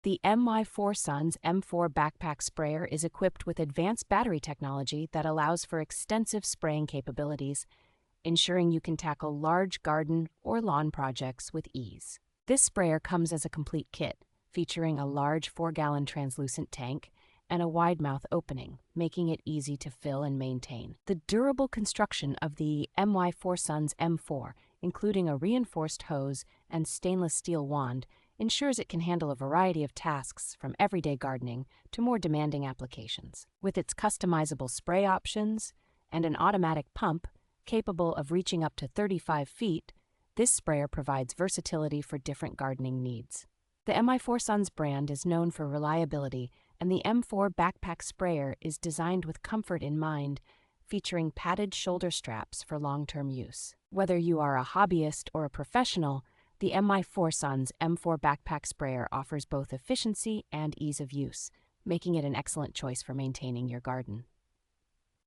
The MY4SONS M4 Backpack Sprayer is equipped with advanced battery technology that allows for extensive spraying capabilities, ensuring you can tackle large garden or lawn projects with ease. This sprayer comes as a complete kit, featuring a large 4-gallon translucent tank and a wide mouth opening, making it easy to fill and maintain. The durable construction of the MY4SONS M4, including a reinforced hose and stainless steel wand, ensures it can handle a variety of tasks from everyday gardening to more demanding applications. With its customizable spray options and an automatic pump capable of reaching up to 35 feet, this sprayer provides versatility for different gardening needs. The MY4SONS brand is known for reliability, and the M4 Backpack Sprayer is designed with comfort in mind, featuring padded shoulder straps for long-term use. Whether you are a hobbyist or a professional, the MY4SONS M4 Backpack Sprayer offers both efficiency and ease of use, making it an excellent choice for maintaining your garden.